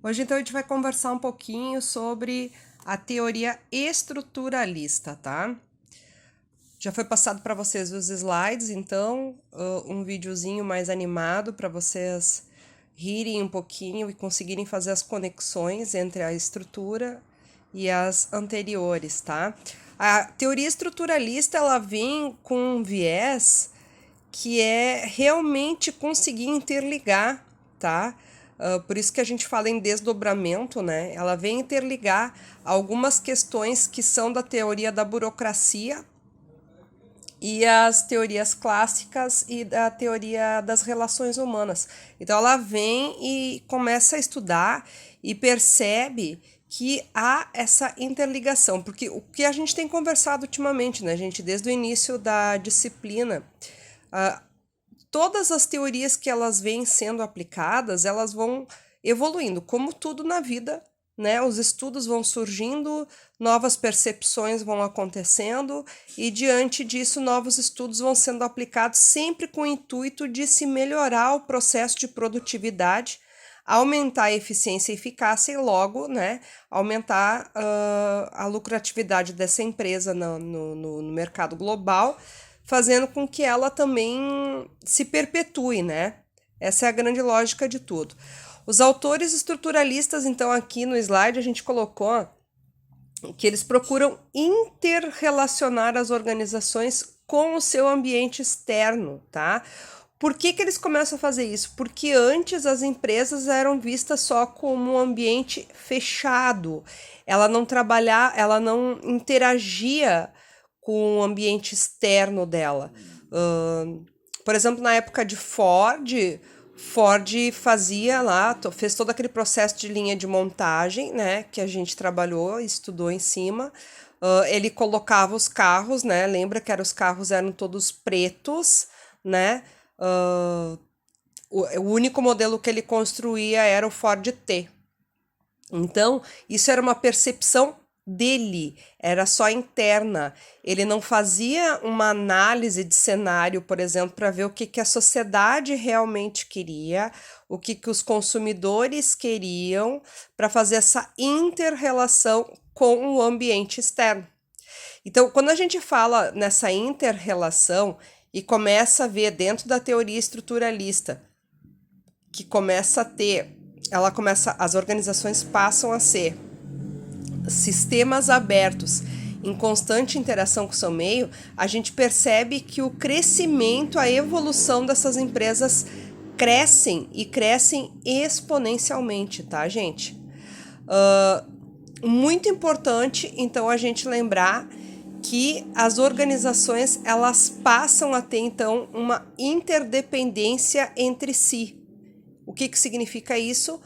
Hoje, então, a gente vai conversar um pouquinho sobre a teoria estruturalista, tá? Já foi passado para vocês os slides, então, um videozinho mais animado para vocês rirem um pouquinho e conseguirem fazer as conexões entre a estrutura e as anteriores, tá? A teoria estruturalista, ela vem com um viés que é realmente conseguir interligar, tá? Por isso que a gente fala em desdobramento, né? Ela vem interligar algumas questões que são da teoria da burocracia e as teorias clássicas e da teoria das relações humanas. Então ela vem e começa a estudar e percebe que há essa interligação, porque o que a gente tem conversado ultimamente, né, gente, desde o início da disciplina, todas as teorias que elas vêm sendo aplicadas, elas vão evoluindo, como tudo na vida, né? Os estudos vão surgindo, novas percepções vão acontecendo e diante disso novos estudos vão sendo aplicados sempre com o intuito de se melhorar o processo de produtividade, aumentar a eficiência e eficácia e logo, né, aumentar a lucratividade dessa empresa no mercado global, fazendo com que ela também se perpetue, né? Essa é a grande lógica de tudo. Os autores estruturalistas, então, aqui no slide a gente colocou que eles procuram interrelacionar as organizações com o seu ambiente externo, tá? Por que eles começam a fazer isso? Porque antes as empresas eram vistas só como um ambiente fechado. Ela não interagia com o ambiente externo dela. Por exemplo, na época de Ford fazia lá, fez todo aquele processo de linha de montagem, né, que a gente trabalhou, estudou em cima. Ele colocava os carros, né, lembra que os carros eram todos pretos, né, o único modelo que ele construía era o Ford T. Então, isso era uma percepção dele, era só interna. Ele não fazia uma análise de cenário, por exemplo, para ver o que a sociedade realmente queria, o que os consumidores queriam, para fazer essa inter-relação com o ambiente externo. Então, quando a gente fala nessa inter-relação e começa a ver dentro da teoria estruturalista, que começa a ter, as organizações passam a ser sistemas abertos em constante interação com o seu meio, a gente percebe que o crescimento, a evolução dessas empresas crescem e crescem exponencialmente, tá, gente? Muito importante, então, a gente lembrar que as organizações, elas passam a ter, então, uma interdependência entre si. O que significa isso?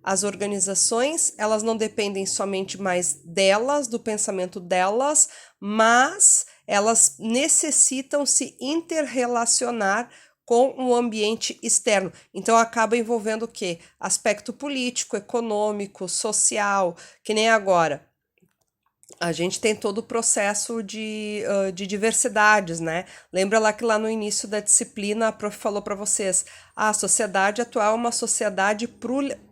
As organizações, elas não dependem somente mais delas, do pensamento delas, mas elas necessitam se interrelacionar com o ambiente externo. Então acaba envolvendo o quê? Aspecto político, econômico, social, que nem agora. A gente tem todo o processo de diversidades, né? Lembra lá que lá no início da disciplina a prof falou para vocês, a sociedade atual é uma sociedade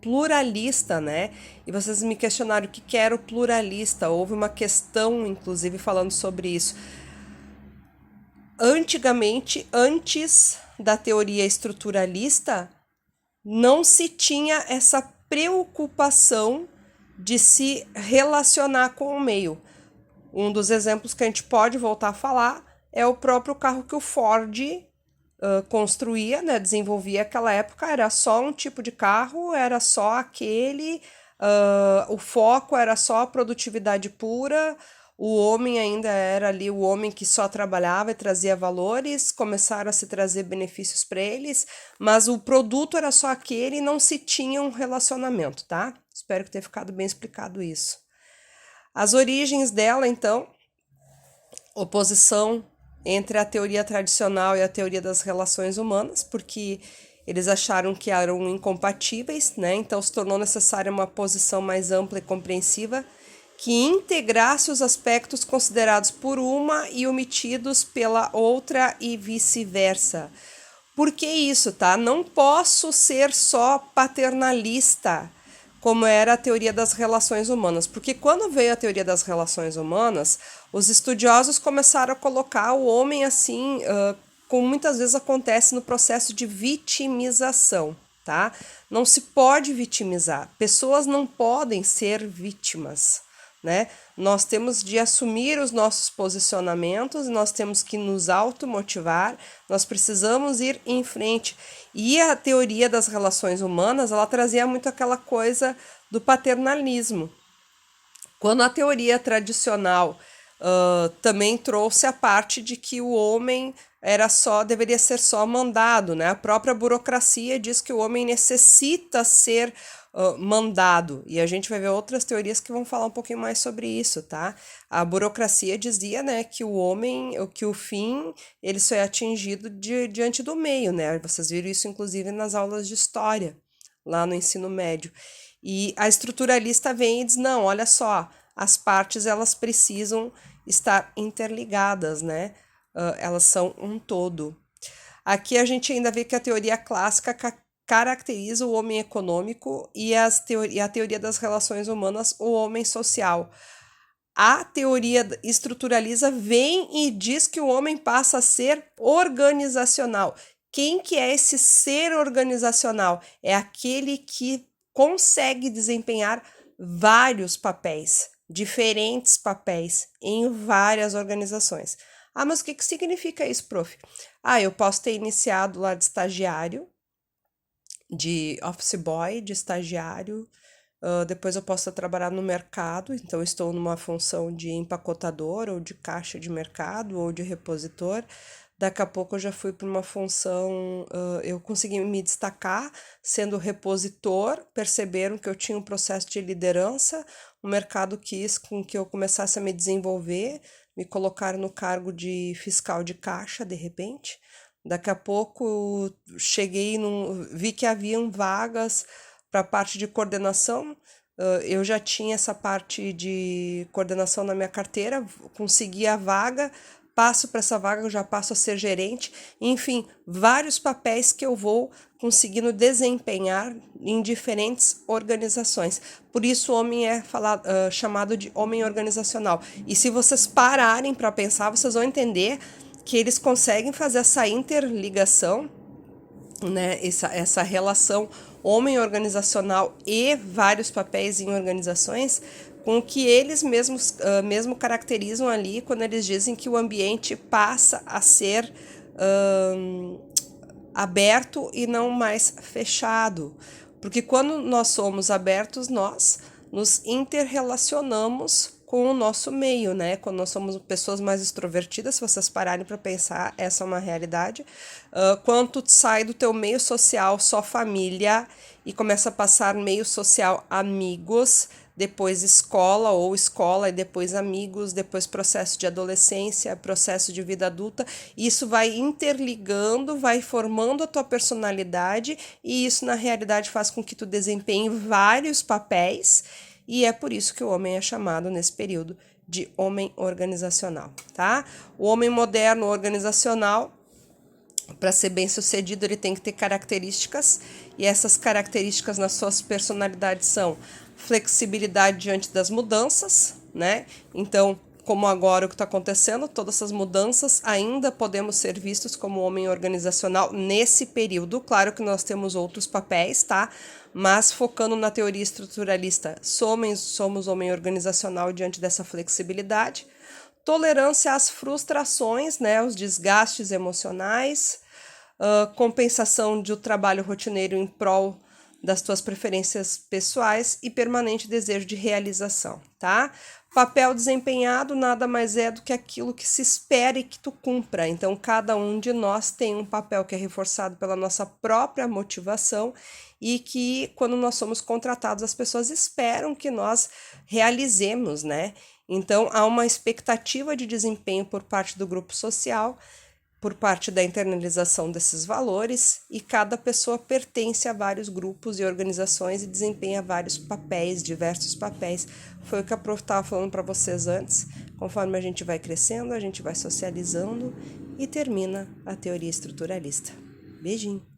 pluralista, né? E vocês me questionaram o que era o pluralista. Houve uma questão, inclusive, falando sobre isso. Antigamente, antes da teoria estruturalista, não se tinha essa preocupação de se relacionar com o meio. Um dos exemplos que a gente pode voltar a falar é o próprio carro que o Ford construía, né, desenvolvia naquela época, era só um tipo de carro, era só aquele, o foco era só a produtividade pura, o homem ainda era ali o homem que só trabalhava e trazia valores, começaram a se trazer benefícios para eles, mas o produto era só aquele e não se tinha um relacionamento, tá? Espero que tenha ficado bem explicado isso. As origens dela, então, oposição entre a teoria tradicional e a teoria das relações humanas, porque eles acharam que eram incompatíveis, né? Então se tornou necessária uma posição mais ampla e compreensiva que integrasse os aspectos considerados por uma e omitidos pela outra e vice-versa. Por que isso, tá? Não posso ser só paternalista como era a teoria das relações humanas. Porque quando veio a teoria das relações humanas, os estudiosos começaram a colocar o homem assim, como muitas vezes acontece no processo de vitimização, tá? Não se pode vitimizar. Pessoas não podem ser vítimas, né? Nós temos de assumir os nossos posicionamentos, nós temos que nos automotivar, nós precisamos ir em frente. E a teoria das relações humanas, ela trazia muito aquela coisa do paternalismo. Quando a teoria tradicional também trouxe a parte de que o homem deveria ser só mandado, né? A própria burocracia diz que o homem necessita ser mandado, e a gente vai ver outras teorias que vão falar um pouquinho mais sobre isso, tá? A burocracia dizia, né, que o fim, ele só é atingido diante do meio, né? Vocês viram isso inclusive nas aulas de história, lá no ensino médio. E a estruturalista vem e diz, não, olha só, as partes elas precisam estar interligadas, né? Elas são um todo. Aqui a gente ainda vê que a teoria clássica caracteriza o homem econômico e a teoria das relações humanas, o homem social. A teoria estruturalista vem e diz que o homem passa a ser organizacional. Quem que é esse ser organizacional? É aquele que consegue desempenhar vários papéis, diferentes papéis em várias organizações. Ah, mas o que significa isso, prof? Ah, eu posso ter iniciado lá de estagiário, de office boy, de estagiário, depois eu posso trabalhar no mercado, então estou numa função de empacotador, ou de caixa de mercado, ou de repositor. Daqui a pouco eu já fui para uma função, eu consegui me destacar sendo repositor, perceberam que eu tinha um processo de liderança, o mercado quis com que eu começasse a me desenvolver, me colocaram no cargo de fiscal de caixa, de repente. Daqui a pouco vi que haviam vagas para a parte de coordenação. Eu já tinha essa parte de coordenação na minha carteira, consegui a vaga, passo para essa vaga, eu já passo a ser gerente. Enfim, vários papéis que eu vou conseguindo desempenhar em diferentes organizações. Por isso o homem é chamado de homem organizacional. E se vocês pararem para pensar, vocês vão entender que eles conseguem fazer essa interligação, né, essa relação homem organizacional e vários papéis em organizações, com o que eles mesmos mesmo caracterizam ali quando eles dizem que o ambiente passa a ser aberto e não mais fechado. Porque quando nós somos abertos, nós nos interrelacionamos com o nosso meio, né? Quando nós somos pessoas mais extrovertidas, se vocês pararem para pensar, essa é uma realidade. Quando tu sai do teu meio social, só família, e começa a passar meio social, amigos, depois escola ou escola e depois amigos, depois processo de adolescência, processo de vida adulta, isso vai interligando, vai formando a tua personalidade e isso na realidade faz com que tu desempenhe vários papéis. E é por isso que o homem é chamado nesse período de homem organizacional, tá? O homem moderno organizacional, para ser bem sucedido, ele tem que ter características, e essas características nas suas personalidades são flexibilidade diante das mudanças, né? Então, como agora o que está acontecendo, todas essas mudanças ainda podemos ser vistos como homem organizacional nesse período. Claro que nós temos outros papéis, tá? Mas focando na teoria estruturalista, somos homem organizacional diante dessa flexibilidade. Tolerância às frustrações, né? Os desgastes emocionais, compensação do trabalho rotineiro em prol das tuas preferências pessoais e permanente desejo de realização, tá? Papel desempenhado nada mais é do que aquilo que se espera e que tu cumpra. Então, cada um de nós tem um papel que é reforçado pela nossa própria motivação e que, quando nós somos contratados, as pessoas esperam que nós realizemos, né? Então, há uma expectativa de desempenho por parte do grupo social, por parte da internalização desses valores, e cada pessoa pertence a vários grupos e organizações e desempenha vários papéis, diversos papéis. Foi o que a prof estava falando para vocês antes. Conforme a gente vai crescendo, a gente vai socializando e termina a teoria estruturalista. Beijinho!